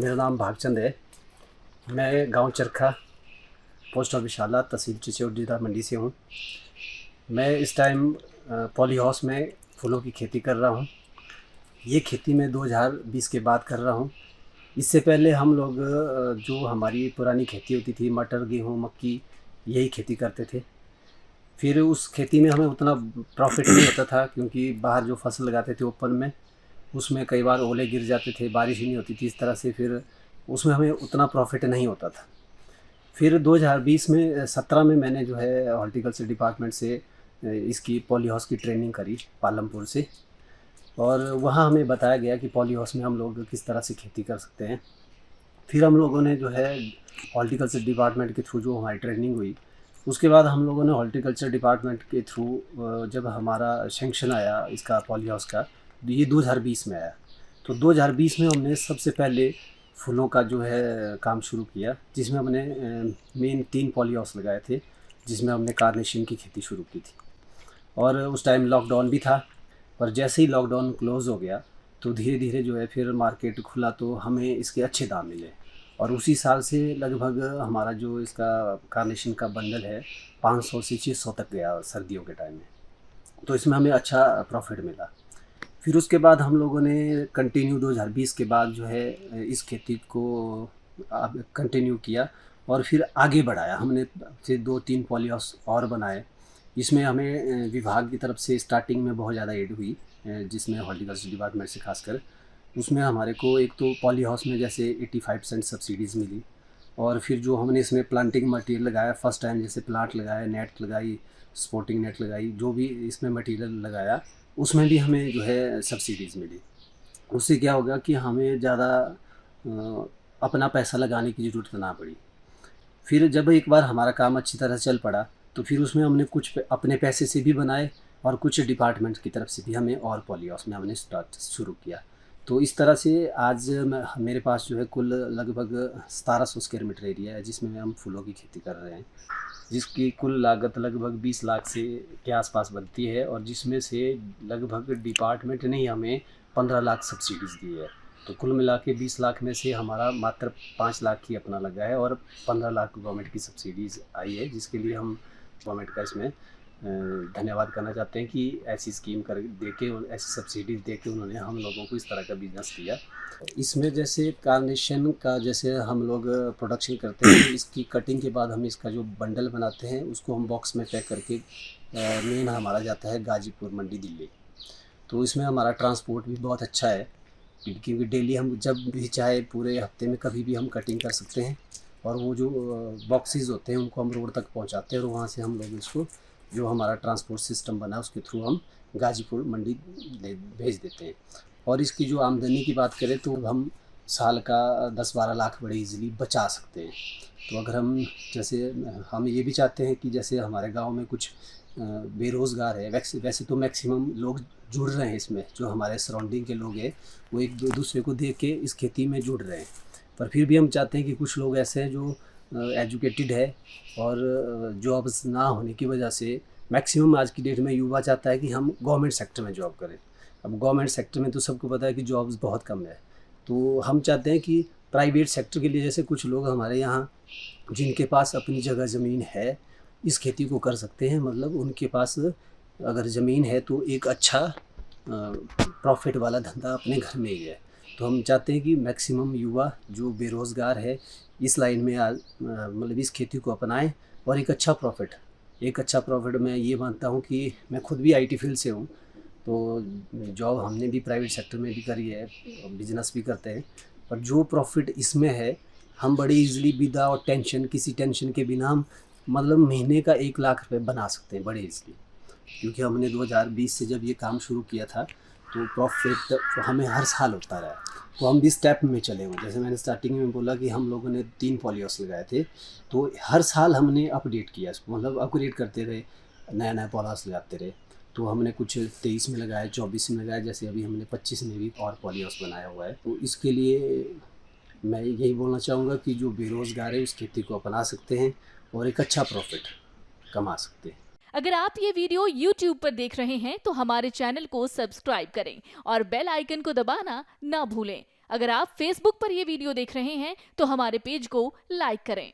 मेरा नाम भागचंद है। मैं गांव चरखा, पोस्ट ऑफिस शाला, तहसील चिचौड़, जिला मंडी से हूँ। मैं इस टाइम पॉली हाउस में फूलों की खेती कर रहा हूँ। ये खेती मैं 2020 के बाद कर रहा हूँ। इससे पहले हम लोग जो हमारी पुरानी खेती होती थी, मटर, गेहूँ, मक्की, यही खेती करते थे। फिर उस खेती में हमें उतना प्रॉफिट नहीं होता था, क्योंकि बाहर जो फसल लगाते थे ओपन में, उसमें कई बार ओले गिर जाते थे, बारिश ही नहीं होती थी, इस तरह से फिर उसमें हमें उतना प्रॉफिट नहीं होता था। फिर 2020 में 17 में मैंने जो है हॉर्टिकल्चर डिपार्टमेंट से इसकी पॉली हाउस की ट्रेनिंग करी पालमपुर से। और वहाँ हमें बताया गया कि पॉली हाउस में हम लोग किस तरह से खेती कर सकते हैं। फिर हम लोगों ने जो है हॉर्टिकल्चर डिपार्टमेंट के थ्रू जो हमारी ट्रेनिंग हुई, उसके बाद हम लोगों ने हॉर्टिकल्चर डिपार्टमेंट के थ्रू जब हमारा सेंक्शन आया इसका पॉली हाउस का, ये 2020 में आया। तो 2020 में हमने सबसे पहले फूलों का जो है काम शुरू किया, जिसमें हमने मेन 3 पॉली हाउस लगाए थे, जिसमें हमने कार्नेशन की खेती शुरू की थी। और उस टाइम लॉकडाउन भी था। पर जैसे ही लॉकडाउन क्लोज़ हो गया, तो धीरे धीरे जो है फिर मार्केट खुला, तो हमें इसके अच्छे दाम मिले। और उसी साल से लगभग हमारा जो इसका कार्नेशन का बंडल है, 500 से 600 तक गया सर्दियों के टाइम में। तो इसमें हमें अच्छा प्रॉफिट मिला। फिर उसके बाद हम लोगों ने कंटिन्यू 2020 के बाद जो है इस खेती को कंटिन्यू किया, और फिर आगे बढ़ाया हमने। फिर 2-3 पॉली हाउस और बनाए। इसमें हमें विभाग की तरफ से स्टार्टिंग में बहुत ज़्यादा एड हुई, जिसमें हॉर्टिकल्चर डिपार्टमेंट से खासकर। उसमें हमारे को एक तो पॉली हाउस में जैसे 85% सब्सिडीज़ मिली। और फिर जो हमने इसमें प्लांटिंग मटेरियल लगाया फर्स्ट टाइम, जैसे प्लांट लगाया, नेट लगाई, स्पोर्टिंग नेट लगाई, जो भी इसमें मटेरियल लगाया, उसमें भी हमें जो है सब्सिडीज़ मिली। उससे क्या होगा कि हमें ज़्यादा अपना पैसा लगाने की ज़रूरत ना पड़ी। फिर जब एक बार हमारा काम अच्छी तरह चल पड़ा, तो फिर उसमें हमने कुछ अपने पैसे से भी बनाए, और कुछ डिपार्टमेंट की तरफ से भी हमें और पॉली हाउस में हमने स्टार्ट शुरू किया। तो इस तरह से आज मेरे पास जो है कुल लगभग 1700 स्क्वायर मीटर एरिया है, जिसमें हम फूलों की खेती कर रहे हैं, जिसकी कुल लागत लगभग 20 लाख से के आसपास बनती है, और जिसमें से लगभग डिपार्टमेंट ने ही हमें 15 लाख सब्सिडीज़ दी है। तो कुल मिला के 20 लाख में से हमारा मात्र 5 लाख ही अपना लगा है, और 15 लाख गवर्नमेंट की सब्सिडीज़ आई है, जिसके लिए हम गवर्नमेंट का इसमें धन्यवाद करना चाहते हैं कि ऐसी स्कीम कर दे के, ऐसी सब्सिडीज़ दे के उन्होंने हम लोगों को इस तरह का बिजनेस दिया। इसमें जैसे कार्नेशन का जैसे हम लोग प्रोडक्शन करते हैं, तो इसकी कटिंग के बाद हम इसका जो बंडल बनाते हैं, उसको हम बॉक्स में पैक करके मेन हमारा जाता है गाजीपुर मंडी, दिल्ली। तो इसमें हमारा ट्रांसपोर्ट भी बहुत अच्छा है, क्योंकि डेली हम जब भी चाहे पूरे हफ्ते में कभी भी हम कटिंग कर सकते हैं। और वो जो बॉक्सेस होते हैं, उनको हम रोड तक पहुंचाते हैं, और वहाँ से हम लोग इसको, जो हमारा ट्रांसपोर्ट सिस्टम बना है, उसके थ्रू हम गाजीपुर मंडी भेज देते हैं। और इसकी जो आमदनी की बात करें, तो हम साल का 10-12 लाख बड़े इजीली बचा सकते हैं। तो अगर हम, जैसे हम ये भी चाहते हैं कि जैसे हमारे गांव में कुछ बेरोज़गार है, वैसे तो मैक्सिमम लोग जुड़ रहे हैं इसमें, जो हमारे सराउंडिंग के लोग हैं, वो एक दूसरे को देख के इस खेती में जुड़ रहे हैं। पर फिर भी हम चाहते हैं कि कुछ लोग ऐसे हैं जो एजुकेटेड है, और जॉब्स ना होने की वजह से मैक्सिमम आज की डेट में युवा चाहता है कि हम गवर्नमेंट सेक्टर में जॉब करें। अब गवर्नमेंट सेक्टर में तो सबको पता है कि जॉब्स बहुत कम है। तो हम चाहते हैं कि प्राइवेट सेक्टर के लिए, जैसे कुछ लोग हमारे यहाँ जिनके पास अपनी जगह ज़मीन है, इस खेती को कर सकते हैं। मतलब उनके पास अगर ज़मीन है, तो एक अच्छा प्रॉफिट वाला धंधा अपने घर में ही है। तो हम चाहते हैं कि मैक्सिमम युवा जो बेरोज़गार है, इस लाइन में मतलब इस खेती को अपनाएं, और एक अच्छा प्रॉफिट मैं ये मानता हूँ कि मैं खुद भी आईटी फील्ड से हूँ। तो जॉब हमने भी प्राइवेट सेक्टर में भी करी है, बिजनेस भी करते हैं। पर जो प्रॉफिट इसमें है, हम बड़ी इजीली विदाउट टेंशन, किसी टेंशन के बिना हम मतलब महीने का 1 लाख रुपए बना सकते हैं बड़े इजीली। क्योंकि हमने 2020 से जब ये काम शुरू किया था, तो प्रॉफिट हमें हर साल होता रहा है। तो हम भी स्टेप में चले हुए, जैसे मैंने स्टार्टिंग में बोला कि हम लोगों ने 3 पॉली हाउस लगाए थे, तो हर साल हमने अपडेट किया इसको, मतलब अपग्रेड करते रहे, नया नया पॉली हाउस लगाते रहे। तो हमने कुछ 23 में लगाया, 24 में लगाया, जैसे अभी हमने 25 में भी और पॉली हाउस बनाया हुआ है। तो इसके लिए मैं यही बोलना चाहूँगा कि जो बेरोज़गार है, उस खेती को अपना सकते हैं, और एक अच्छा प्रॉफिट कमा सकते हैं। अगर आप ये वीडियो YouTube पर देख रहे हैं तो हमारे चैनल को सब्सक्राइब करें और बेल आइकन को दबाना ना भूलें। अगर आप Facebook पर ये वीडियो देख रहे हैं तो हमारे पेज को लाइक करें।